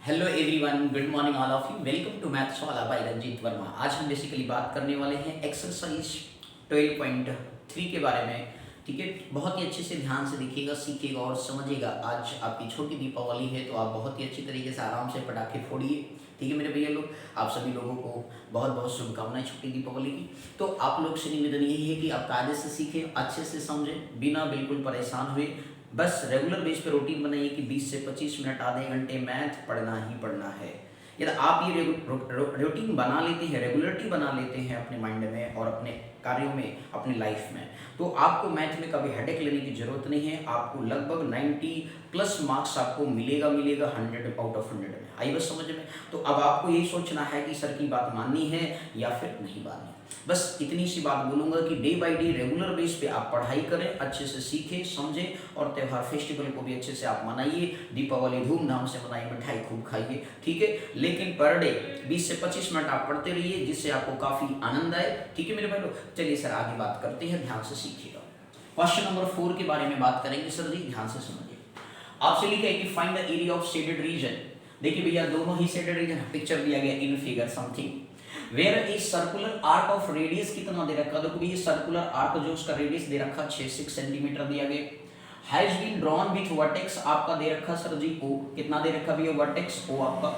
Hello everyone, good morning all of you. Welcome to maths वाला by Ranjit Verma. आज हम basically बात करने वाले हैं एक्सरसाइज 12.3 के बारे में। ठीक है, बहुत ही अच्छे से ध्यान से देखिएगा, सीखिएगा और समझिएगा। आज आपकी छोटी दीपावली है तो आप बहुत ही अच्छी तरीके से आराम से पटाखे फोड़िए। ठीक है मेरे भैया लोग, आप सभी लोगों को बहुत बहुत शुभकामनाएं छोटी दीपावली की। तो आप लोग से निवेदन यही है कि आप कायदे से सीखें, अच्छे से समझें, बिना बिल्कुल परेशान हुए। बस रेगुलर बेस पे रूटीन बनाइए कि 20 से 25 मिनट आधे घंटे मैथ पढ़ना ही पढ़ना है। यदि आप ये रूटीन बना लेते हैं, रेगुलरिटी बना लेते हैं अपने माइंड में और अपने कार्यों में, अपनी लाइफ में, तो आपको मैथ में कभी हेडेक लेने की जरूरत नहीं है। आपको लगभग 90 प्लस मार्क्स आपको मिलेगा 100 आउट ऑफ 100 में। आई बस समझ में। तो अब आपको यही सोचना है कि सर की बात माननी है या फिर नहीं माननी। बस इतनी सी बात बोलूँगा कि day by day regular base पे आप पढ़ाई करें, अच्छे से सीखें, समझें और त्यौहार फेस्टिवल को भी अच्छे से आप मनाइए। दीपावली धूमधाम से मनाइए, मिठाई खूब खाइए। ठीक है, लेकिन पर डे 20 से 25 मिनट आप पढ़ते रहिए, जिससे आपको काफ़ी आनंद आए। ठीक है मेरे भाई लोग, चलिए सर आगे बात करते हैं, ध्यान से सीखिएगा। क्वेश्चन नंबर 4 के बारे में बात करेंगे। सर जी ध्यान से समझिए, आपसे लिखा है कि find the area of shaded region. देखिए भैया, दोनों ही शेडेड रीजन पिक्चर दिया गया in figure something where a circular arc of radius कितना दे रखा। देखो ये सर्कुलर आर्क जो उसका रेडियस दे रखा 6 सेंटीमीटर दिया गया। Has been drawn with vertex आपका दे रखा सर जी ओ, कितना दे रखा भैया वर्टेक्स ओ आपका।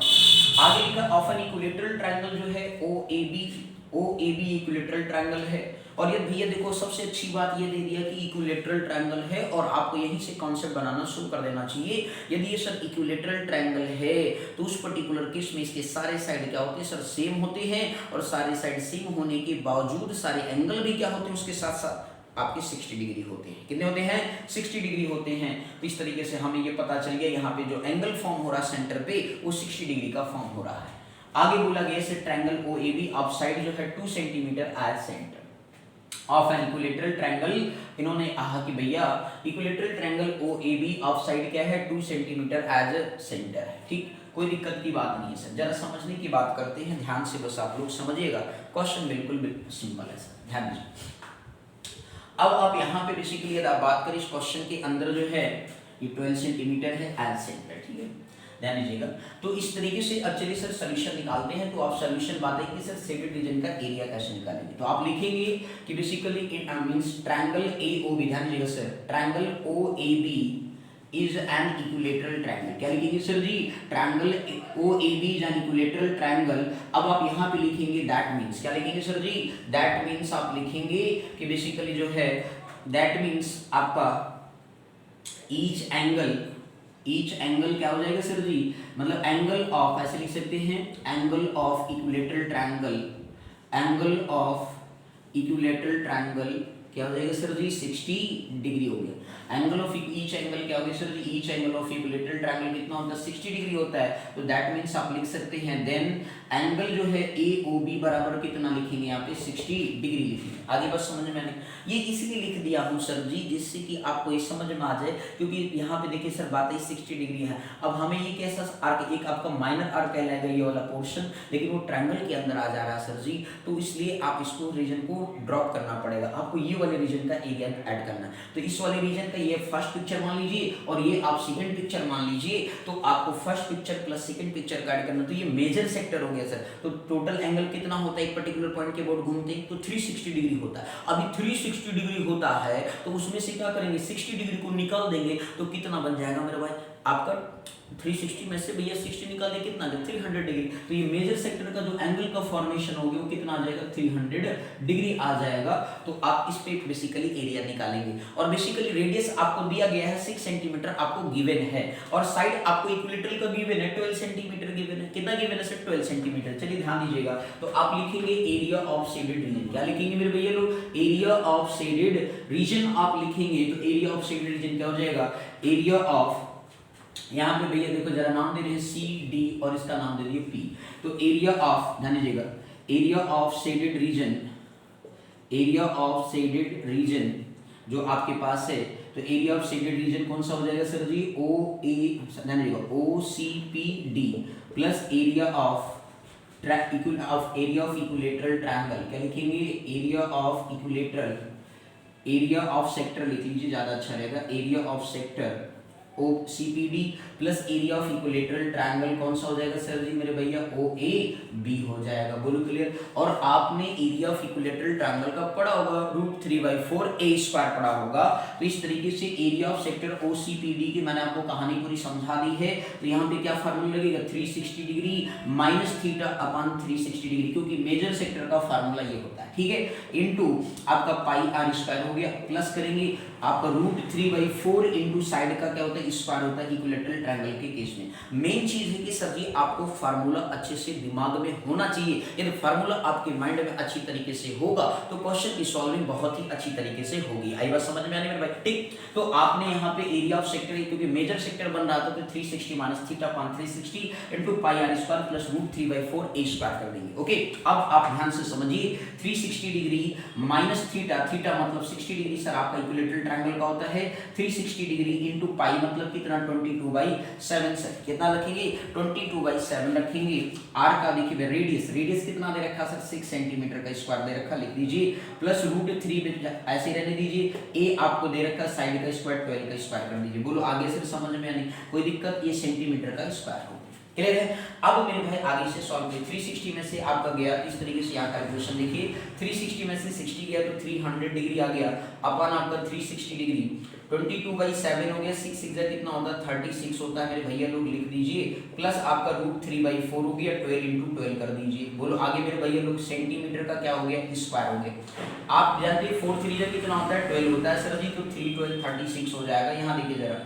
आगे लिखा ऑफ एन इक्विलेटरल ट्रायंगल जो है ओ ए बी इक्विलेटरल ट्रायंगल है। और ये भैया देखो सबसे अच्छी बात ये दे दिया कि इक्विलेटरल ट्रायंगल है और आपको यहीं से कॉन्सेप्ट बनाना शुरू कर देना चाहिए। यदि ये सर इक्विलेटरल ट्रायंगल है तो उस पर्टिकुलर केस में इसके सारे साइड क्या होते हैं सर, सेम होते हैं। और सारे साइड सेम होने के बावजूद सारे एंगल भी क्या होते हैं उसके साथ साथ आपके 60 डिग्री होते हैं। कितने होते हैं? 60 डिग्री होते हैं। तो इस तरीके से हमें ये पता चल गया यहाँ पे जो एंगल फॉर्म हो रहा है सेंटर पे वो 60 डिग्री का फॉर्म हो रहा है। आगे बोला गया से triangle O A B of side जो है 2 centimetre as centre of an equilateral triangle. इन्होंने कहा कि भैया equilateral triangle O A B of side क्या है 2 सेंटीमीटर एज सेंटर है। ठीक, कोई दिक्कत की बात नहीं है सर। जरा समझने की बात करते हैं, ध्यान से बस आप लोग समझिएगा। क्वेश्चन बिल्कुल सिंपल है सर, ध्यान दीजिए। अब आप यहाँ पे बेसिकली यदि आप बात करें इस क्वेश्चन के अंदर जो है ये 12 सेंटीमीटर है एज सेंटर। ठीक है, ध्यान दीजिएगा। तो इस तरीके से अब चलिए सर सोल्यूशन निकालते हैं। तो आप सोल्यूशन बताइए कि सर शेडेड रीजन का एरिया कैसे निकालेंगे। तो आप लिखेंगे कि basically it means triangle A O B, ध्यान दीजिएगा sir, triangle O A B is an equilateral triangle. क्या लिखेंगे sir ji? Triangle O A B is an equilateral triangle. अब आप यहाँ पे लिखेंगे दैट मीन्स, क्या लिखेंगे सर जी? दैट मीन्स आप लिखेंगे कि बेसिकली जो है दैट मीन्स आपका ईच एंगल क्या हो जाएगा सर जी? मतलब एंगल ऑफ, ऐसे लिख सकते हैं angle of equilateral triangle, angle of equilateral triangle क्या हो जाएगा सर जी? 60 डिग्री हो गया। एंगल ऑफ ईच एंगल क्या हो गया sir ji? Each angle of equilateral triangle कितना होता है? 60 डिग्री होता है। तो दैट मींस आप लिख सकते हैं देन एंगल जो है ए ओ बी बराबर कितना लिखेंगे यहाँ पे? 60 डिग्री लिखेंगे। आगे बस समझ में आने, ये इसलिए लिख दिया हूँ सर जी जिससे कि आपको ये समझ में आ जाए, क्योंकि यहाँ पे देखिए सर बात है 60 डिग्री है। अब हमें ये कैसा आर्क, एक आपका माइनर आर्क कहलाएगा ये वाला पोर्शन, लेकिन वो ट्रायंगल के अंदर आ जा रहा है सर जी। तो इसलिए आप इसको रीजन को ड्रॉप करना पड़ेगा, आपको ये वाले रीजन का एरिया ऐड करना है। तो इस वाले रीजन का ये फर्स्ट पिक्चर मान लीजिए और ये आप सेकंड पिक्चर मान लीजिए। तो आपको first picture plus second picture का ऐड करना। तो ये मेजर सेक्टर हो गया सर। तो टोटल एंगल कितना होता है एक पर्टिकुलर पॉइंट के बोर्ड घूमते हैं? तो 360 डिग्री होता है। अभी 360 डिग्री होता है तो उसमें से क्या करेंगे? 60 डिग्री को निकाल देंगे तो कितना बन जाएगा मेरे भाई आपका? 360 में से भैया 60 निकाल दे कितना? 300 डिग्री। तो ये मेजर सेक्टर का जो एंगल का फॉर्मेशन हो गया वो कितना आ जाएगा? 300 डिग्री आ जाएगा। तो आप इस पे बेसिकली एरिया निकालेंगे। और बेसिकली रेडियस आपको दिया गया है 6 सेंटीमीटर आपको गिवन है, और साइड आपको इक्विलेटरल का गिवन है 12 सेंटीमीटर गिवन है। कितना गिवन है सर? 12 सेंटीमीटर। चलिए ध्यान दीजिएगा। तो आप लिखेंगे एरिया ऑफ शेडेड रीजन। क्या लिखेंगे मेरे भैया लोग? एरिया ऑफ शेडेड रीजन आप लिखेंगे। तो एरिया ऑफ शेडेड रीजन क्या हो जाएगा? एरिया ऑफ, यहाँ पे भैया देखो जरा नाम दे रहे हैं सी डी और इसका नाम दे दिए पी। तो एरिया ऑफ, ध्यान दीजिएगा, area of shaded reason, area of shaded reason जो आपके पास है, तो एरिया ऑफ शेडेड रीजन कौन सा हो जाएगा सर जी? ओ ए, ध्यान दीजिएगा, O C P D plus area of area of equilateral triangle. क्या लिखेंगे? Area of equilateral, area of sector लिख लीजिए, ज्यादा अच्छा रहेगा। Area of sector O C P D plus area of equilateral triangle कौन सा हो जाएगा सर जी मेरे भैया ओ ए बी हो जाएगा। बोलो क्लियर। और आपने एरिया ऑफ इक्विलेटरल ट्रायंगल का पढ़ा होगा √3/4 a स्क्वायर पढ़ा होगा। तो इस तरीके से area of sector O C P D की मैंने आपको कहानी पूरी समझा दी है। तो यहाँ पे क्या फार्मूला लगेगा 360 degree minus theta upon 360 degree, क्योंकि मेजर सेक्टर का फार्मूला ये होता है, ठीक है, इनटू आपका पाई आर स्क्वायर हो गया, प्लस करेंगे आपका √3/4 इनटू साइड का क्या होता है स्क्वायर होता है इक्विलेटरल ट्रायंगल के केस में। मेन चीज है कि सर जी आपको फार्मूला अच्छे से दिमाग में होना चाहिए। यदि फार्मूला आपके माइंड में अच्छी तरीके से होगा तो क्वेश्चन की सॉल्विंग बहुत ही अच्छी तरीके से होगी। आई बात समझ में आने मेरे भाई, ठीक। तो आपने यहाँ पे एरिया ऑफ सेक्टर, क्योंकि मेजर सेक्टर बन रहा था तो 360 minus theta upon 360 into pi r square plus √3/4 a square कर देंगे। ओके, अब आप ध्यान से समझिए 360 डिग्री माइनस थीटा, थीटा मतलब 60 डिग्री सर आपका इक्विलेटरल ट्रायंगल का होता है, 360 डिग्री इनटू पाई मतलब कितना 22/7 सर, कितना रखेंगे 22/7 रखेंगे। आर का देखिए रेडियस, रेडियस कितना दे रखा सर 6 सेंटीमीटर का स्क्वायर दे रखा, लिख दीजिए, प्लस √3 ऐसे रहने दीजिए, ए आपको दे रखा साइड का स्क्वायर 12 का स्क्वायर कर दीजिए। बोलो आगे से समझ में आनी कोई दिक्कत, ये सेंटीमीटर का स्क्वायर हो, क्लियर है। अब मेरे भाई आगे से सॉल्व करिए। 360 में से आपका गया इस तरीके से, यहाँ कैलकुलेशन देखिए 360 में से 60 गया तो 300 डिग्री आ गया अपन आपका 360 डिग्री 22/7 हो गया, 6 6 कितना होता है 36 होता है मेरे भैया लोग, लिख दीजिए, प्लस आपका √3/4 हो गया, 12 × 12 कर दीजिए। बोलो आगे मेरे भैया लोग सेंटीमीटर का क्या हो गया स्क्वायर हो गया। आप जानते हैं 4 3 कितना होता है 12 होता है सर जी, तो 3 12 36 हो जाएगा। यहाँ देखिए जरा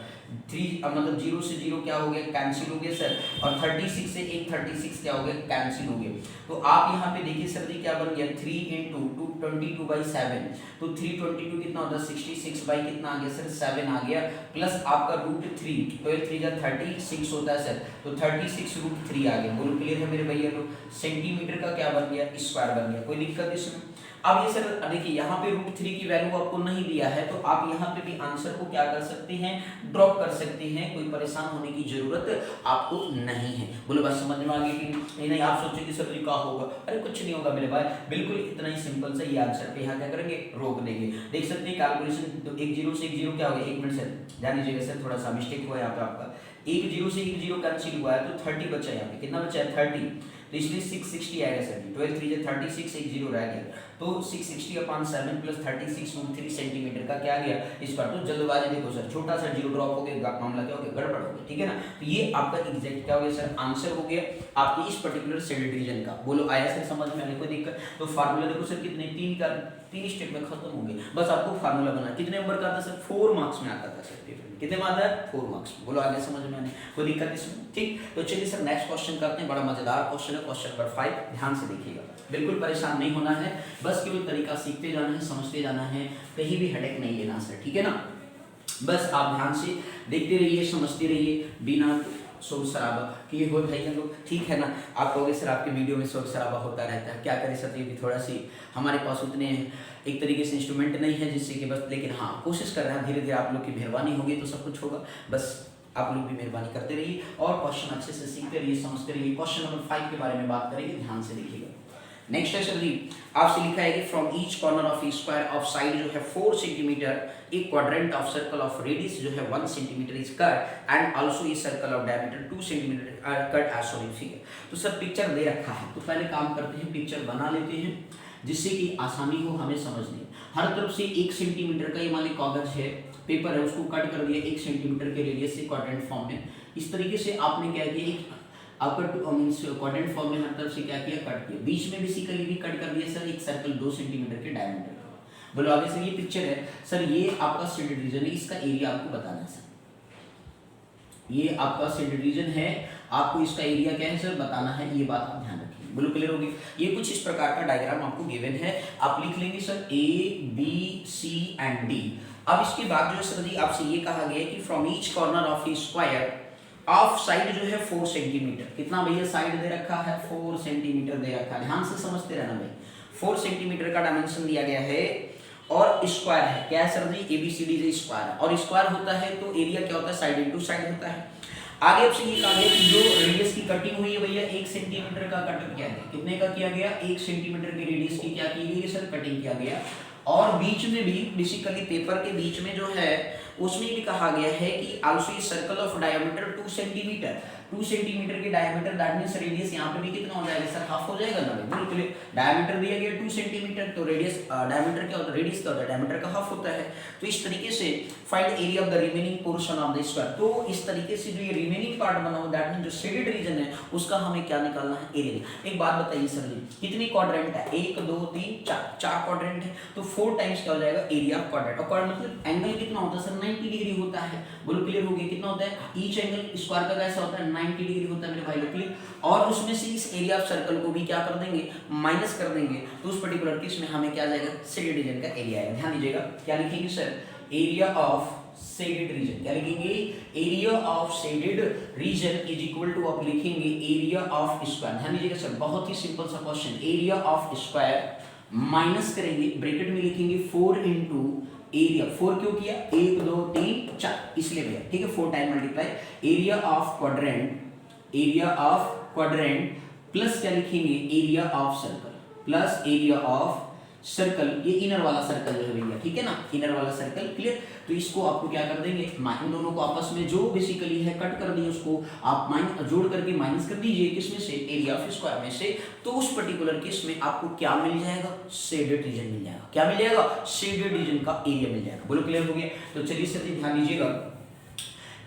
3 मतलब 0 से 0 क्या हो गया कैंसिल हो गया सर, और 36 से एक 36 क्या हो गया कैंसिल हो गया। तो आप यहाँ पे देखिए सर जी क्या बन गया 3 × 22/7, तो 322 कितना होता है 66 बाई कितना आ गया सर 7 आ गया, प्लस आपका √3 12 3 36 होता है सर, तो 36 √3 आ गया। बोलो क्लियर है मेरे भैया लोग, सेंटीमीटर का क्या बन गया स्क्वायर बन गया, कोई दिक्कत इसमें। अब ये सर देखिए यहाँ पे √3 की वैल्यू आपको नहीं दिया है, तो आप यहाँ पे भी आंसर को क्या कर सकते हैं ड्रॉप कर सकते हैं, कोई परेशान होने की जरूरत आपको नहीं है। बोलो बात समझ में आ गई कि नहीं। आप सोचे कि सर जी क्या होगा, अरे कुछ नहीं होगा मेरे भाई, बिल्कुल इतना ही सिंपल सा ये आंसर पे यहाँ क्या करेंगे रोक देंगे। देख सकते हैं कैलकुलेशन, तो 1 0 से 1 0 क्या हो गया, 1 मिनट सर ध्यान दीजिएगा सर, थोड़ा सा मिस्टेक हुआ है यहाँ पे आपका, 1 0 से 1 0 कैंसिल हुआ है तो 30 बचा है यहाँ पे, कितना बचा है 30, तो इसलिए 660 आएगा सर जी, 12 3 36 1 0 रह गया, तो 660/7 प्लस 36 √3 सेंटीमीटर का क्या आ गया इस पर। तो जल्दबाजी देखो सर, छोटा सा 0 ड्रॉप हो गया, मामला क्या हो गया गड़बड़ हो गया, ठीक है ना। तो ये आपका एग्जैक्ट क्या हो गया सर आंसर हो गया आपके इस पर्टिकुलर सेल डिवीजन का। बोलो आया सर समझ में आने कोई दिक्कत। तो फार्मूला देखो सर कितने 3 स्टेप में खत्म हो गए, बस आपको फार्मूला बना, कितने नंबर का आता सर 4 मार्क्स में आता था सर, कितने में आता है 4 मार्क्स। बोलो आगे समझ में आने कोई दिक्कत इसमें, ठीक। तो चलिए सर नेक्स्ट क्वेश्चन करते हैं, बड़ा मजेदार क्वेश्चन है, क्वेश्चन नंबर 5, ध्यान से देखिएगा, बिल्कुल परेशान नहीं होना है, बस केवल तरीका सीखते जाना है, समझते जाना है, कहीं भी हेडेक नहीं लेना सर, ठीक है ना। बस आप ध्यान से देखते रहिए, समझते रहिए, बिना शोर शराबा कि हो भैया लोग, ठीक है ना। आप कहोगे सर आपके वीडियो में शोर शराबा होता रहता है, क्या करें सर, ये भी थोड़ा सी हमारे पास उतने एक तरीके से इंस्ट्रूमेंट नहीं है जिससे कि बस, लेकिन हाँ कोशिश कर रहे हैं, धीरे धीरे आप लोग की मेहरबानी होगी तो सब कुछ होगा, बस आप लोग भी मेहरबानी करते रहिए और क्वेश्चन अच्छे से सीखते रहिए, समझते रहिए। क्वेश्चन नंबर 5 के बारे में बात करेंगे, ध्यान से देखिएगा। नेक्स्ट है सर जी, आपसे लिखा है कि from each corner of square of side जो है 4 सेंटीमीटर, एक quadrant of circle of radius जो है 1 centimetre is cut and also a circle of diameter 2 centimetre cut as shown in figure. तो सर पिक्चर दे रखा है, तो पहले काम करते हैं पिक्चर बना लेते हैं जिससे कि आसानी हो हमें समझने। हर तरफ से 1 सेंटीमीटर का ये मान ली कागज है, पेपर है, उसको कट कर दिया 1 सेंटीमीटर के रेडियस से क्वाड्रेंट फॉर्म में। इस तरीके से आपने क्या किया, एक आपका मींस क्वाड्रेंट फॉर्म में हर तरफ से क्या किया कट किया, बीच में बेसिकली भी कट कर दिया सर एक सर्कल 2 सेंटीमीटर के डायमीटर का। बोलो आगे सर, ये पिक्चर है सर, ये आपका सेंटर रीजन है, इसका एरिया आपको बताना है सर, ये आपका सेंटर रीजन है, आपको इसका एरिया क्या है सर बताना है, ये बात आप ध्यान रखिए। बोलो क्लियर होगी। ये कुछ इस प्रकार का डायग्राम आपको गिवन है, आप लिख लेंगे sir A B C and D। अब इसके बाद जो है सर जी आपसे ये कहा गया है कि from each corner of A square of side जो है 4 सेंटीमीटर, कितना भैया साइड दे रखा है 4 सेंटीमीटर दे रखा है, ध्यान से समझते रहना भाई, 4 सेंटीमीटर का डायमेंशन दिया गया है और स्क्वायर है, क्या है सर जी ABCD से स्क्वायर है, और स्क्वायर होता है तो एरिया क्या होता है साइड इनटू साइड होता है। आगे आपसे ये कहा गया कि जो रेडियस की कटिंग हुई है भैया 1 सेंटीमीटर का कट किया गया, कितने का किया गया 1 सेंटीमीटर की रेडियस की क्या की गई सर कटिंग किया गया, और बीच में भी बेसिकली पेपर के बीच में जो है उसमें भी कहा गया है कि also a circle of diameter 2 centimetre, 2 centimetre के डायमीटर, दैट मींस रेडियस यहाँ पे भी कितना हो जाएगा सर, हाफ हो जाएगा ना भाई, बिल्कुल। डायमीटर दिया गया 2 सेंटीमीटर, तो रेडियस डायमीटर क्या होता है, रेडियस क्या होता है, डायमीटर का हाफ होता है। तो इस तरीके से find area of the remaining portion of the square, तो इस तरीके से जो ये रिमेनिंग पार्ट बना हुआ, दैट मींस जो शेडेड रीजन है उसका हमें क्या निकालना है, एरिया। एक बात बताइए सर जी, कितनी क्वाड्रेंट है, 1 2 3 4, 4 क्वाड्रेंट है, तो 4 टाइम्स क्या हो जाएगा, एरिया ऑफ क्वाड्रेंट। और क्वाड्रेंट मतलब एंगल कितना होता है सर, 90 डिग्री होता है, बोलो क्लियर हो गया, कितना होता है, ईच एंगल स्क्वायर का कैसा होता है, 90 डिग्री होता है मेरे भाई लोग, क्लियर। और उसमें से इस एरिया ऑफ सर्कल को भी क्या कर देंगे, माइनस कर देंगे, तो उस पर्टिकुलर केस में हमें क्या जाएगा, शेडेड रीजन का एरिया आएगा। ध्यान दीजिएगा, क्या लिखेंगे sir, area of shaded region, क्या लिखेंगे, area of shaded region is equal to, आप लिखेंगे एरिया ऑफ स्क्वायर। ध्यान दीजिएगा सर, बहुत ही सिंपल सा question, area of square minus करेंगे, ब्रैकेट में लिखेंगे 4 इंटू एरिया, 4 क्यों किया, 1 2 3 4 इसलिए भैया, ठीक है, 4 time multiply, area of quadrant, area of quadrant plus क्या लिखेंगे, area of circle, plus area of circle, ये इनर वाला सर्कल जो है भैया, ठीक है ना, इनर वाला सर्कल, क्लियर। तो इसको आपको क्या कर देंगे, इन दोनों को आपस में जो बेसिकली है कट कर दिए, उसको आप जोड़ करके माइनस कर दीजिए, किसमें से, एरिया ऑफ स्क्वायर में से, तो उस पर्टिकुलर केस में आपको क्या मिल जाएगा, शेडेड रीजन मिल जाएगा। क्या मिल जाएगा, शेडेड रीजन का एरिया मिल जाएगा। बोलो क्लियर हो गया। तो चलिए सर ध्यान दीजिएगा,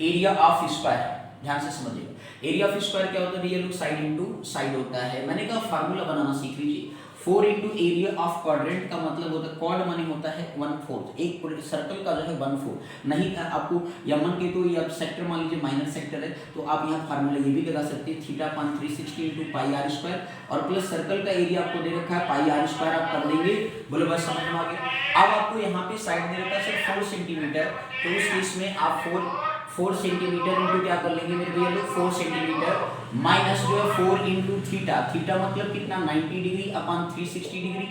एरिया ऑफ स्क्वायर ध्यान से समझिएगा, एरिया ऑफ स्क्वायर क्या होता है भैया लोग, साइड इनटू साइड होता है। मैंने कहा फार्मूला बनाना सीख लीजिए, 4 इंटू एरिया ऑफ क्वाड्रेंट का मतलब होता है, क्वाड माने होता है 1/4, एक सर्कल का जो है 1/4 नहीं है आपको, यमन के तो ये अब सेक्टर मान लीजिए माइनर सेक्टर है, तो आप यहाँ फार्मूला ये भी लगा सकते हैं, थीटा पान 360 इंटू पाई आर स्क्वायर, और प्लस सर्कल का एरिया आपको दे रखा है पाई आर स्क्वायर, आप कर देंगे, बोलो बस समझ में आ गया। अब आपको यहाँ पे साइड दे रखा है सर 4 सेंटीमीटर, तो उस केस में आप 4 सेंटीमीटर इंटू क्या कर लेंगे मेरे भैया लोग, 4 सेंटीमीटर माइनस जो है 4 इंटू थीटा, थीटा मतलब कितना 90 degree upon 360 degree,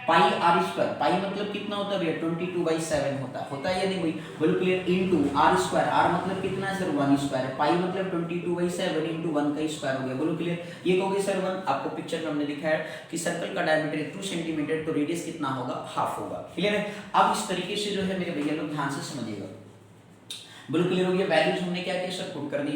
pi r square, pi मतलब कितना होता है भैया 22/7 होता है या नहीं भाई, बोलो clear, into r square, r मतलब कितना है सर 1 स्क्वायर है, पाई मतलब 22/7 इंटू 1 का स्क्वायर हो गया, बोलो क्लियर। ये कहोगे सर 1, आपको पिक्चर में हमने दिखाया कि सर्कल का डायमीटर 2 सेंटीमीटर, तो रेडियस कितना होगा, हाफ होगा, क्लियर है। अब इस तरीके से जो है मेरे भैया लोग ध्यान से समझिएगा, बोलो क्लियर हो गया। वैल्यूज हमने क्या किया सर, पुट कर दी।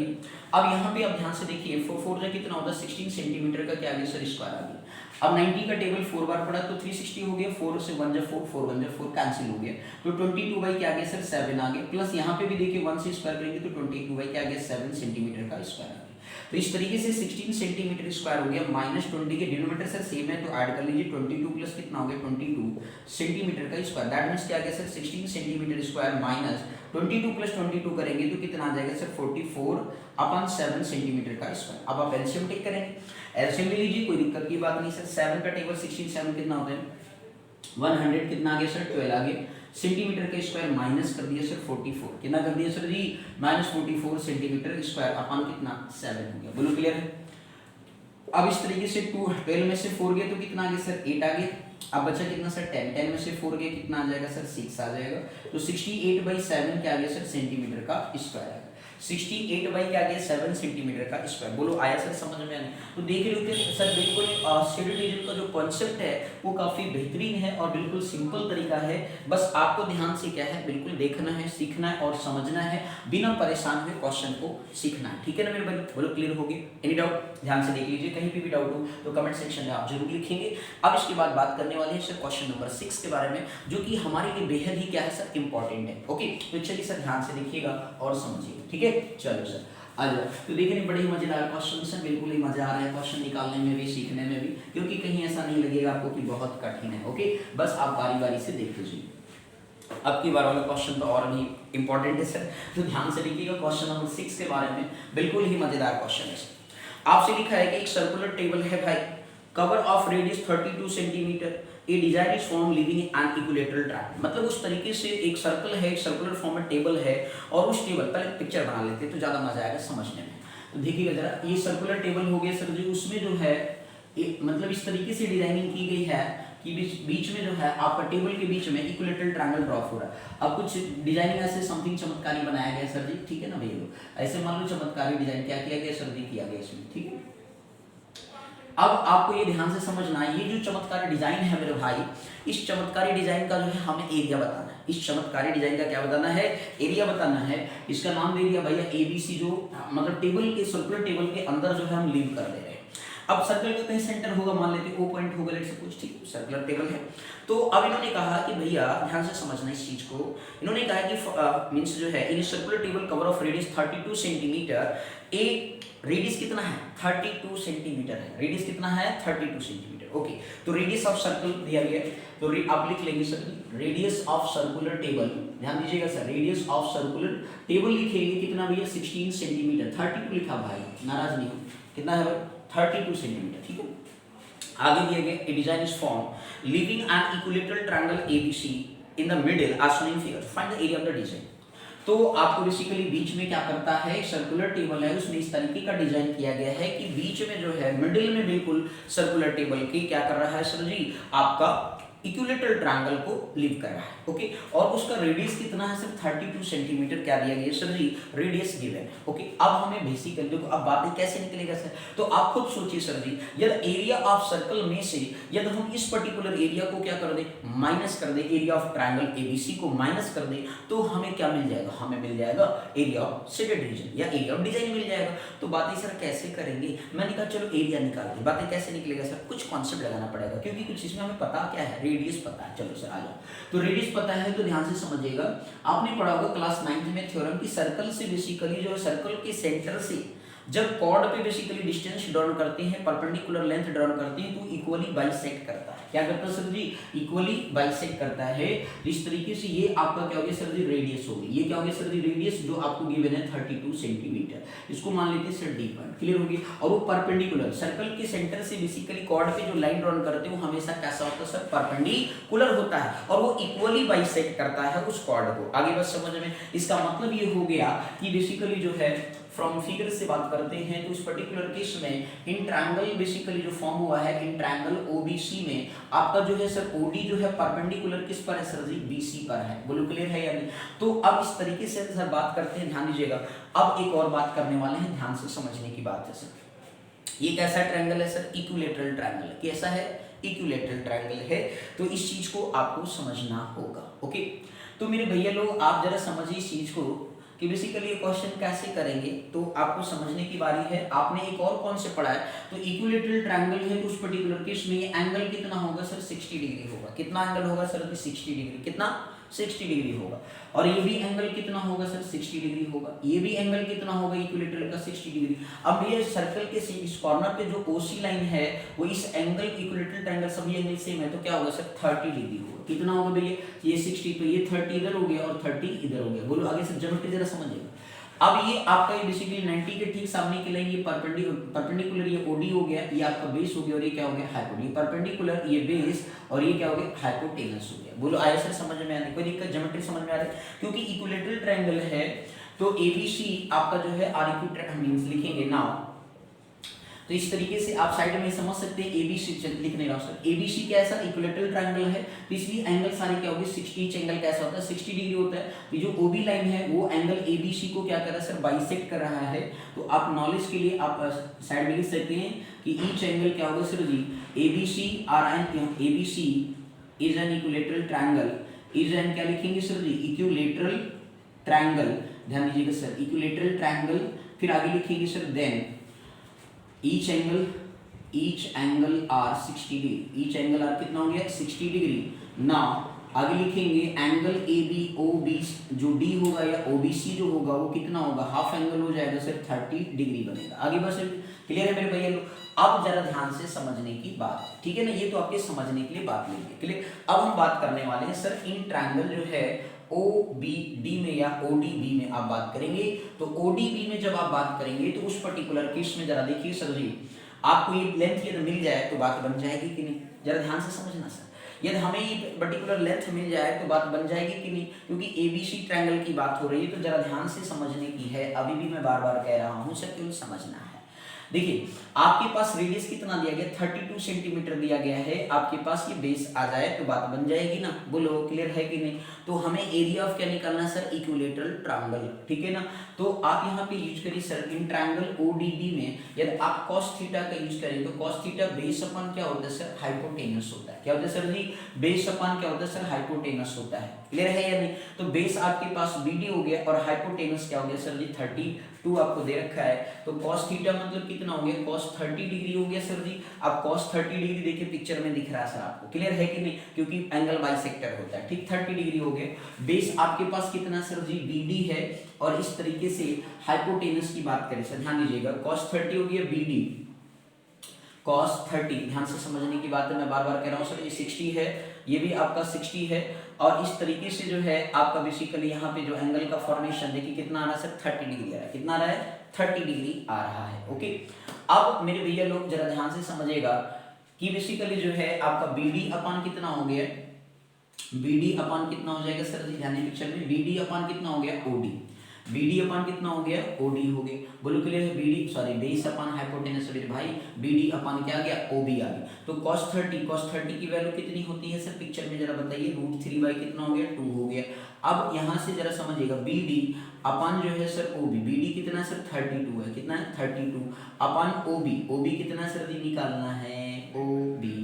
अब यहाँ पे आप ध्यान से देखिए, 4 जो कितना होता है 16 सेंटीमीटर का क्या आ गया सर, स्क्वायर आ गया। अब 90 का टेबल 4 बार पड़ा तो 360 हो गया, 4 से 1 जा 4, 4 1 जा 4 कैंसिल हो गया, तो 22 बाई क्या आ गया सर 7 आ गया, प्लस यहाँ पे भी देखिए 1 से स्क्वायर करेंगे तो 22 बाई क्या आ गया 7 सेंटीमीटर का स्क्वायर आ गया। तो इस तरीके से 16 सेंटीमीटर स्क्वायर हो गया, माइनस 20 के डिनोमिनेटर सर सेम है तो ऐड कर लीजिए, 22 प्लस कितना हो गया 22 सेंटीमीटर का स्क्वायर, दैट मींस क्या आ गया sir 16 centimetre square minus 22 plus 22 करेंगे तो कितना आ जाएगा सर 44/7 सेंटीमीटर का स्क्वायर। अब आप एलसीएम टेक करेंगे, एलसीएम ले लीजिए, कोई दिक्कत की बात नहीं सर, 7 का टेबल 16 7 कितना होता है 100, कितना आ गया सर 12 आ गया, सेंटीमीटर का स्क्वायर माइनस कर दिया सर 44, कितना कर दिया सर जी -44 सेंटीमीटर स्क्वायर अपॉन कितना 7 हो गया, बोलो क्लियर है। अब इस तरीके से 12 में से 4 गया तो कितना आ गया सर 8 आ गया, अब बचा कितना सर 10, 10 में से 4 गया कितना आ जाएगा सर 6 आ जाएगा, तो 68/7 क्या आ गया सर सेंटीमीटर का स्क्वायर आ गया, 68 बाई क्या गया 7 सेंटीमीटर का स्क्वायर। बोलो आया सर समझ में आने। तो देख रहे हो सर बिल्कुल शेडेड रीजन का जो कॉन्सेप्ट है वो काफी बेहतरीन है और बिल्कुल सिंपल तरीका है, बस आपको ध्यान से क्या है बिल्कुल देखना है, सीखना है और समझना है, बिना परेशान हुए क्वेश्चन को सीखना है, ठीक है ना मेरे भाई। बोलो क्लियर हो गया, एनी डाउट ध्यान से देख लीजिए, कहीं पे भी डाउट हो तो कमेंट सेक्शन में आप जरूर लिखेंगे। अब इसके बाद बात करने वाले हैं सर क्वेश्चन नंबर 6 के बारे में, जो कि हमारे लिए बेहद ही क्या है सर इंपॉर्टेंट है। ओके तो चलिए सर ध्यान से देखिएगा और समझिएगा, ठीक है। चलो सर आ जाओ। तो देखिए बड़े ही मजेदार क्वेश्चन है, बिल्कुल ही मजा आ रहा है क्वेश्चन निकालने में भी, सीखने में भी, क्योंकि कहीं ऐसा नहीं लगेगा आपको कि बहुत कठिन है। ओके बस आप बारी बारी से देख लीजिए। अब की बार वाला क्वेश्चन तो और भी इंपॉर्टेंट है सर, तो ध्यान से देखिएगा। क्वेश्चन नंबर 6 के बारे में बिल्कुल ही मजेदार क्वेश्चन है सर। आपसे लिखा है कि एक सर्कुलर टेबल है भाई, cover of radius 32 centimetre, A design is form living an equilateral triangle. मतलब उस तरीके से एक सर्कल है, एक सर्कुलर फॉर्म में टेबल है, और उस टेबल पहले पिक्चर बना लेते हैं तो ज्यादा मजा आएगा समझने में। तो देखिएगा जरा, ये सर्कुलर टेबल हो गया सर जी, उसमें जो है मतलब इस तरीके से डिजाइनिंग की गई है कि बीच में जो है आपका टेबल के बीच में इक्विलेटरल ट्रायंगल ड्रॉ हो रहा है। अब कुछ डिजाइनिंग ऐसे समथिंग चमत्कारी बनाया गया सर जी, ठीक है ना भैया लोग, ऐसे मान लो चमत्कारी डिजाइन क्या किया गया सर जी, किया गया इसमें, ठीक है। अब आपको ये ध्यान से समझना है, ये जो चमत्कारी डिजाइन है मेरे भाई, इस चमत्कारी डिजाइन का जो है हमें एरिया बताना है। इस चमत्कारी डिजाइन का क्या बताना है, एरिया बताना है। इसका नाम दे दिया भैया ABC, जो मतलब टेबल के सर्कुलर टेबल के अंदर जो है हम लीव कर दे रहे हैं। अब सर्कल का कहीं सेंटर होगा, मान लेते O पॉइंट होगा, लेट्स सपोज, ठीक, सर्कुलर टेबल है। तो अब इन्होंने कहा कि भैया ध्यान से समझना इस चीज को, इन्होंने कहा कि मींस जो है in circular table cover of radius 32 centimetre, A radius कितना है 32 सेंटीमीटर है, रेडियस कितना है 32 सेंटीमीटर। ओके, तो रेडियस ऑफ सर्कल दिया गया, तो आप लिख लेंगे sir radius of circular table, ध्यान दीजिएगा sir, radius of circular table लिखेंगे कितना भैया 16 सेंटीमीटर, 32 लिखा भाई, नाराज नहीं हो, कितना है भाई 32 सेंटीमीटर, ठीक है। आगे दिए गए a design is form leaving an equilateral triangle ABC in the middle edge shown in figure, find the area of the design. तो आपको बेसिकली बीच में क्या करता है, एक सर्कुलर टेबल है, उसमें इस तरीके का डिजाइन किया गया है कि बीच में जो है मिडिल में बिल्कुल सर्कुलर टेबल के क्या कर रहा है सर जी, आपका इक्विलेटरल ट्रायंगल को लीव कर रहा है। ओके, और उसका रेडियस कितना है सर 32 सेंटीमीटर, क्या दिया गया सर जी, रेडियस गिवन। ओके, अब हमें बेसिकली देखो अब बातें कैसे निकलेगा सर, तो आप खुद सोचिए सर जी, यदि एरिया ऑफ सर्कल में से यदि हम इस पर्टिकुलर एरिया को क्या कर दे, माइनस कर दे, एरिया ऑफ ट्रायंगल ABC को माइनस कर दे, तो हमें क्या मिल जाएगा, हमें मिल जाएगा एरिया ऑफ शेडेड रीजन या एरिया ऑफ डिजाइन मिल जाएगा। तो बातें सर कैसे करेंगे, मैंने कहा चलो एरिया निकाल दे, बातें कैसे निकलेगा सर, कुछ कॉन्सेप्ट लगाना पड़ेगा, क्योंकि कुछ इसमें हमें पता क्या है, रेडियस पता है। चलो सर आ जाओ, तो रेडियस पता है तो ध्यान से समझिएगा, आपने पढ़ा होगा क्लास 9th में थ्योरम की सर्कल से बेसिकली जो सर्कल के सेंटर से जब कॉर्ड पे बेसिकली डिस्टेंस ड्रॉ करते हैं, परपेंडिकुलर लेंथ ड्रॉ करते हैं, तो इक्वली बाइसेक्ट करता है, क्या करता है सर जी, इक्वली बाइसेक्ट करता है। इस तरीके से ये आपका क्या हो गया सर जी, रेडियस हो गई, ये क्या हो गया सर जी, रेडियस जो आपको गिवन है 32 सेंटीमीटर, इसको मान लेते हैं सर D पॉइंट, क्लियर हो गई। और वो परपेंडिकुलर सर्कल के सेंटर से बेसिकली कॉर्ड पे जो लाइन ड्रॉ करते हैं वो हमेशा कैसा होता है सर, परपेंडिकुलर होता है, और वो इक्वली बाइसेक्ट करता है उस कॉर्ड को। आगे बस समझ में, इसका मतलब ये हो गया कि बेसिकली जो है फ्रॉम फिगर से बात करते हैं, तो इस पर्टिकुलर केस में इन ट्रायंगल बेसिकली जो फॉर्म हुआ है इन ट्रायंगल OBC में आपका जो है सर OD जो है परपेंडिकुलर किस पर है सर जी, BC पर है, बोलो क्लियर है या नहीं। तो अब इस तरीके से सर बात करते हैं, ध्यान दीजिएगा। अब एक और बात करने वाले हैं, ध्यान से समझने की बात है सर, ये कैसा ट्रायंगल है सर, इक्विलेटरल ट्रायंगल, कैसा है, इक्विलेटरल ट्रायंगल है, तो इस चीज को आपको समझना होगा। ओके, तो मेरे भैया लोग आप जरा समझिए इस चीज को कि बेसिकली ये क्वेश्चन कैसे करेंगे, तो आपको समझने की बारी है। आपने एक और कौन से पढ़ा है, तो इक्विलेटरल ट्रायंगल है, तो उस पर्टिकुलर केस में ये एंगल कितना होगा सर, 60 डिग्री होगा, कितना एंगल होगा सर, 60 डिग्री, कितना 60 डिग्री होगा। और ये भी एंगल कितना होगा सर, 60 डिग्री होगा, ये भी एंगल कितना होगा इक्विलेटरल का, 60 डिग्री। अब ये सर्कल के इस कॉर्नर पे जो OC लाइन है वो इस एंगल इक्विलेटरल ट्रायंगल सभी एंगल सेम है, तो क्या होगा सर 30 डिग्री होगा, कितना होगा भैया, ये 60, तो ये 30 इधर हो गया और 30 इधर हो गया, बोलो आगे से ज्योमेट्री जरा समझिएगा। अब ये आपका ये बेसिकली 90 के ठीक सामने की लाइन, ये परपेंडिकुलर ये OD हो गया, ये आपका बेस हो गया, और ये क्या हो गया हाइपोटेनस, ये परपेंडिकुलर ये बेस, और ये क्या हो गया हाइपोटेनस हो गया। बोलो आया सर समझ में आ रही, कोई दिक्कत, ज्योमेट्री समझ में आ रही है, क्योंकि इक्विलेटरल ट्रायंगल है तो ABC आपका जो है आर इक्विलेटरल मींस लिखेंगे नाउ, तो इस तरीके से आप साइड में समझ सकते हैं ABC लिख नहीं रहा हूं सर, ABC क्या है सर, इक्विलेटरल ट्रायंगल है, तो इसलिए एंगल सारे क्या होंगे 60, ईच एंगल कैसा होता है 60 डिग्री होता है। तो जो OB लाइन है वो एंगल ABC को क्या कर रहा है सर, बाइसेक्ट कर रहा है। तो आप नॉलेज के लिए आप साइड में लिख सकते हैं कि ईच एंगल क्या होगा sir ji, ABC is an equilateral triangle, is an क्या लिखेंगे सर जी, इक्विलेटरल ट्रायंगल, ध्यान दीजिएगा सर, इक्विलेटरल ट्रायंगल, फिर आगे लिखेंगे sir then each angle are 60 degree, each angle are कितना हो गया 60 डिग्री। नाउ आगे लिखेंगे एंगल ABOB जो D होगा या OBC जो होगा वो कितना होगा, हाफ एंगल हो जाएगा सर 30 डिग्री बनेगा। आगे बस क्लियर है मेरे भैया लोग, अब जरा ध्यान से समझने की बात, ठीक है ना, ये तो आपके समझने के लिए बात लेंगे क्लियर। अब हम बात करने वाले हैं सर इन ट्रायंगल जो है OBD में या ODB में आप बात करेंगे, तो ODB में जब आप बात करेंगे तो उस पर्टिकुलर केस में जरा देखिए सर जी, आपको ये लेंथ यदि मिल जाए तो बात बन जाएगी कि नहीं, जरा ध्यान से समझना सर, यदि हमें ये पर्टिकुलर लेंथ मिल जाए तो बात बन जाएगी कि नहीं, क्योंकि ABC ट्रायंगल की बात हो रही है, तो जरा ध्यान से समझने की है, अभी भी मैं बार बार कह रहा हूँ सर, केवल समझना है। देखिए आपके पास रेडियस कितना दिया गया, 32 सेंटीमीटर दिया गया है, आपके पास ये बेस आ जाए तो बात बन जाएगी ना, बोलो क्लियर है कि नहीं। तो हमें एरिया ऑफ क्या निकालना है सर, इक्विलेटरल ट्रायंगल, ठीक है ना। तो आप यहाँ पे यूज करिए सर इन ट्रायंगल ओडीबी में यदि आप cos थीटा का यूज करें तो cos थीटा बेस अपन क्या होता है सर, हाइपोटेनस होता है। क्या होता है सर जी, बेस अपन क्या होता है सर, हाइपोटेनस होता है। क्लियर है या नहीं। तो बेस आपके पास बीडी हो गया और हाइपोटेनस क्या हो गया सर जी, 32 आपको दे रखा है। तो cos थीटा मतलब कितना हो गया, cos 30 डिग्री हो गया सर जी। अब cos 30 डिग्री देखिए पिक्चर में दिख रहा है सर आपको, क्लियर है कि नहीं, क्योंकि एंगल बाइसेक्टर होता है, ठीक। 30 डिग्री हो गया। बेस आपके पास कितना सर जी, बीडी है। और इस तरीके से हाइपोटेनस की बात करें सर, ध्यान दीजिएगा, cos 30 हो गया बीडी, cos 30, ध्यान से समझने की बात है, मैं बार बार कह रहा हूँ सर, ये 60 है, ये भी आपका 60 है। और इस तरीके से जो है आपका बेसिकली यहाँ पे जो एंगल का फॉर्मेशन देखिए कितना आ रहा है सर, 30 डिग्री आ रहा है। कितना आ रहा है, 30 डिग्री आ रहा है। ओके, अब मेरे भैया लोग जरा ध्यान से समझिएगा कि बेसिकली जो है आपका बीडी अपान कितना हो गया, बीडी अपान कितना हो जाएगा सर जी, ध्यान पिक्चर में, बीडी अपान कितना हो गया, ओडी, बीडी अपान कितना हो गया, ओडी हो गया। बोलो क्लियर है, BD sorry base upon hypotenuse भाई, बीडी अपान क्या आ गया, ओबी आ गया। तो cos 30 की वैल्यू कितनी होती है सर, पिक्चर में जरा बताइए, √3 बाई कितना हो गया, 2 हो गया। अब यहाँ से जरा समझिएगा, बीडी अपान जो है सर ओबी, बीडी कितना है सर, 32 है, कितना है 32 अपान ओबी, ओबी कितना सर जी निकालना है, ओबी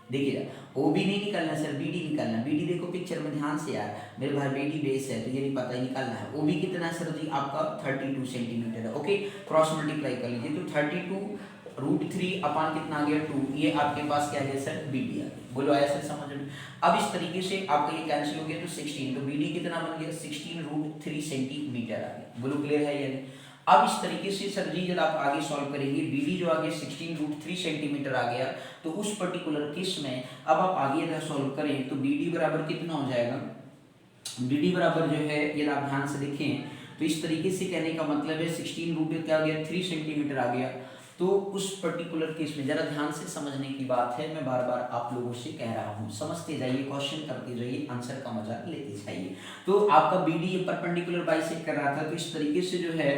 देखिए ओबी नहीं निकालना सर, बीडी निकालना। बीडी देखो पिक्चर में ध्यान से यार, मेरे भाई बीडी बेस है तो ये नहीं पता ही निकालना है। ओबी कितना है सर जी आपका 32 सेंटीमीटर है। ओके, क्रॉस मल्टीप्लाई कर लीजिए, तो 32 √3 अपान कितना आ गया, 2, ये आपके पास क्या है सर, बीडी आ गया। बोलो आया सर समझ में। अब इस तरीके से आपका ये कैंसिल हो गया, तो 16, तो बीडी कितना बन गया, 16 √3 सेंटीमीटर आ गया। बोलो क्लियर है या नहीं। अब इस तरीके से सर जी जब आप आगे सॉल्व करेंगे, बीडी जो आगे 16 √3 सेंटीमीटर आ गया, तो उस पर्टिकुलर केस में अब आप आगे अगर सॉल्व करें तो बीडी बराबर कितना हो जाएगा, बीडी बराबर जो है यदि आप ध्यान से देखें तो इस तरीके से कहने का मतलब है 16 क्या आ गया, 3 सेंटीमीटर आ गया। तो उस पर्टिकुलर केस में जरा ध्यान से समझने की बात है, मैं बार बार आप लोगों से कह रहा हूँ, समझते जाइए, क्वेश्चन करते जाइए, आंसर का मजा लेते जाइए। तो आपका बीडी परपेंडिकुलर बाइसेक्ट कर रहा था, तो इस तरीके से जो है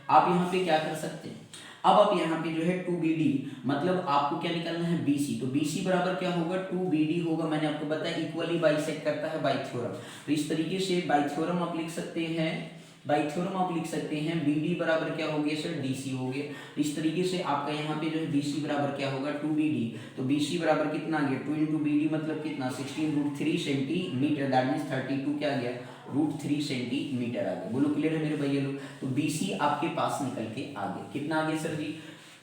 आप यहाँ पे क्या कर सकते हैं, अब आप यहाँ पे जो है 2BD मतलब आपको क्या निकालना है, BC, तो BC बराबर क्या होगा, 2BD होगा। मैंने आपको बताया इक्वली बाइसेक्ट करता है बाय थ्योरम, तो इस तरीके से बाय थ्योरम आप लिख सकते हैं, बाय थ्योरम आप लिख सकते हैं BD बराबर क्या हो गया सर, DC हो गया। इस तरीके से आपका यहाँ पे जो है BC बराबर क्या होगा, 2BD, तो BC बराबर कितना आ गया, 2 × BD मतलब कितना, 16 √3 सेंटीमीटर, दैट मीन्स 32 क्या आ गया, √3 सेंटीमीटर आ गया। बोलो क्लियर है मेरे भैया लोग। तो BC आपके पास निकल के आ गया, कितना आ गया सर जी,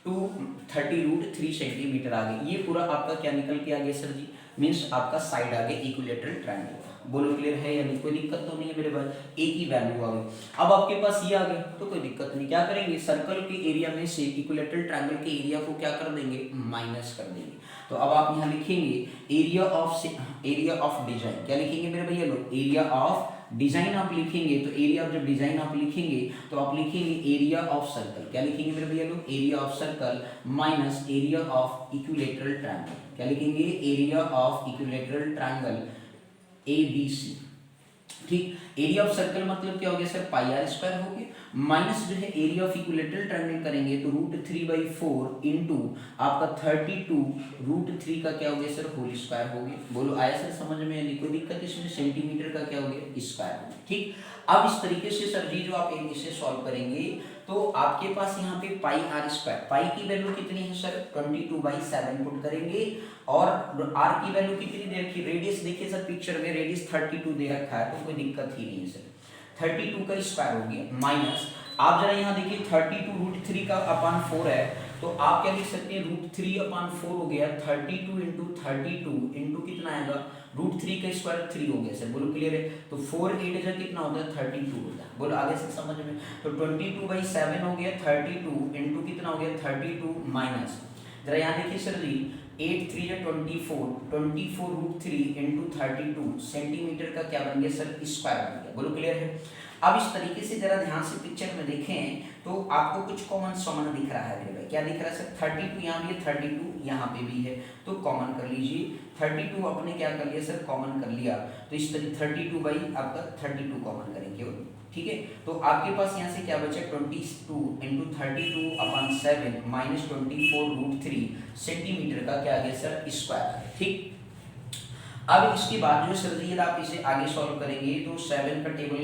230 √3 सेंटीमीटर आ गया। ये पूरा आपका क्या निकल के आ गया सर जी, मीन्स आपका साइड आ गया इक्विलेटरल ट्रायंगल। बोलो क्लियर है या नहीं, कोई दिक्कत तो नहीं है मेरे भाई, एक ही वैल्यू आ गई। अब आपके पास ये आ गया तो कोई दिक्कत नहीं, क्या करेंगे, सर्कल के एरिया में से इक्विलेटरल ट्रायंगल के एरिया को क्या कर देंगे, माइनस कर देंगे। तो अब आप यहाँ लिखेंगे एरिया ऑफ डिजाइन, क्या लिखेंगे मेरे भैया लोग, एरिया ऑफ डिजाइन आप लिखेंगे, तो एरिया ऑफ जब डिजाइन आप लिखेंगे तो आप लिखेंगे एरिया ऑफ सर्कल, क्या लिखेंगे मेरे भैया लोग, area of circle minus area of equilateral triangle, क्या लिखेंगे, area of equilateral triangle ABC, ठीक। एरिया ऑफ सर्कल मतलब क्या हो गया सर, πr² हो गया, माइनस जो है एरिया ऑफ इक्विलेटरल ट्रायंगल करेंगे तो √3/4 इंटू आपका 32 √3 का क्या हो गया सर, होल स्क्वायर हो गया। बोलो आया सर समझ में, नहीं कोई दिक्कत इसमें, सेंटीमीटर का क्या हो गया, स्क्वायर हो गया, ठीक। अब इस तरीके से सर जी जो आप इसे सॉल्व करेंगे तो आपके पास यहाँ पे πr², पाई की वैल्यू कितनी है सर, 22/7 पुट करेंगे, और r की वैल्यू कितनी दे रखी, रेडियस देखिए सर पिक्चर में रेडियस 32 दे रखा है, तो कोई दिक्कत ही नहीं है सर, 32 का स्क्वायर हो गया, माइनस आप जरा यहाँ देखिए 32 √3 का अपान 4 है, तो आप क्या लिख सकते हैं, √3/4 हो गया, 32 × 32 इंटू कितना आएगा, √3 का स्क्वायर 3 हो गया सर। बोलो क्लियर है, तो 4 8 जा कितना होता है, 32 होता है। बोलो आगे से समझ में, तो 22/7 हो गया, 32 इंटू कितना हो गया, 32 माइनस, जरा यहाँ देखिए सर जी 8 3 जा 24 √3 इंटू 32 सेंटीमीटर का क्या बन गया सर, स्क्वायर बन गया। बोलो क्लियर है। अब इस तरीके से जरा ध्यान से पिक्चर में देखें तो आपको कुछ कॉमन सॉमन दिख रहा है मेरे भाई, क्या दिख रहा है सर, 32 यहाँ भी है, 32 यहाँ पे भी है, तो कॉमन कर लीजिए, 32 अपने क्या कर लिया सर, कॉमन कर लिया, तो इस तरीके 32 बाई आपका 32 कॉमन करेंगे, ठीक है। तो आपके पास यहाँ से क्या बचा 22 इंटू 32/7 माइनस 24√3 सेंटीमीटर का क्या आ गया सर स्क्वायर। ठीक, अब इसके बाद जो सर यदि आप इसे आगे सॉल्व करेंगे तो 7 का टेबल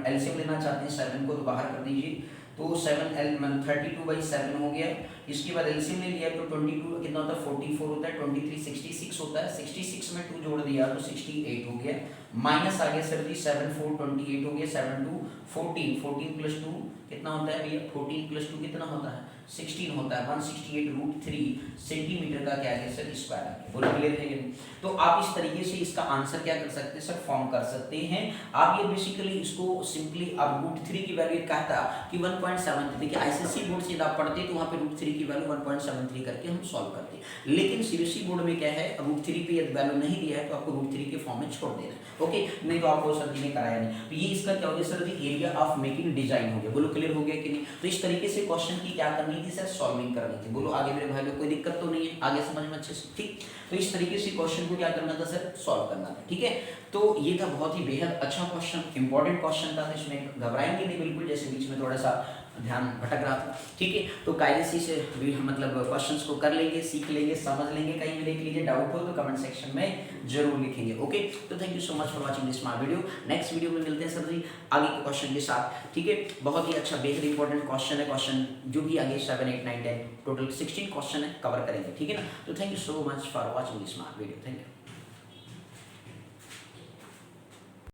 एलसीएम लेना चाहते हैं 7 को तो बाहर कर दीजिए, तो 7 32/7 हो गया। इसके बाद एलसीएम ले लिया तो 22 कितना होता है 44 होता है, 23 66 होता है, 66 में 2 जोड़ दिया तो 68 हो गया, माइनस आ गया सर जी 7 4 28 हो गया, 7 2 14 14 प्लस 2 कितना होता है भैया 14 प्लस 2 कितना होता है 16 होता है, 168√3 सेंटीमीटर का क्या है सर स्क्वायर आ गया। बोलो क्लियर है कि नहीं? तो आप इस तरीके से इसका आंसर क्या कर सकते हैं सर फॉर्म कर सकते हैं। आप ये बेसिकली इसको सिंपली अब √3 की वैल्यू कहता कि 1.73, देखिए आईसीएसई बोर्ड से आप पढ़ते तो वहाँ पे √3 की वैल्यू 1.73 करके हम सॉल्व करते हैं, लेकिन सीबीएसई बोर्ड में क्या है √3 पे यदि वैल्यू नहीं दिया है तो आपको √3 के फॉर्म में छोड़ देना है, ओके, नहीं तो आपको सर जी ने कराया नहीं। तो ये इसका क्या हो गया sir ji area of making design हो गया। बोलो क्लियर हो गया कि नहीं? तो इस तरीके से क्वेश्चन की क्या करनी थी सर सॉल्विंग करनी थी। बोलो आगे मेरे भाई लोग कोई दिक्कत तो नहीं है, आगे समझ में अच्छे से, ठीक। तो इस तरीके से क्वेश्चन को क्या करना था सर सॉल्व करना था, ठीक है। तो ये था बहुत ही बेहद अच्छा क्वेश्चन, इंपॉर्टेंट क्वेश्चन था, इसमें घबराएंगे नहीं बिल्कुल, जैसे बीच में थोड़ा सा ध्यान भटक रहा था, ठीक है। तो कायदे से भी हम मतलब क्वेश्चंस को कर लेंगे, सीख लेंगे, समझ लेंगे। कहीं भी देख लीजिए डाउट हो तो कमेंट सेक्शन में जरूर लिखेंगे, ओके। तो thank you so much for watching this my video. Next video में मिलते हैं सर जी आगे के क्वेश्चन के साथ, ठीक है। बहुत ही अच्छा बेहद इंपॉर्टेंट क्वेश्चन है, क्वेश्चन जो भी आगे 7 8 9 10 टोटल 16 क्वेश्चन है कवर करेंगे, ठीक है ना। तो thank you so much for watching this my video, thank you.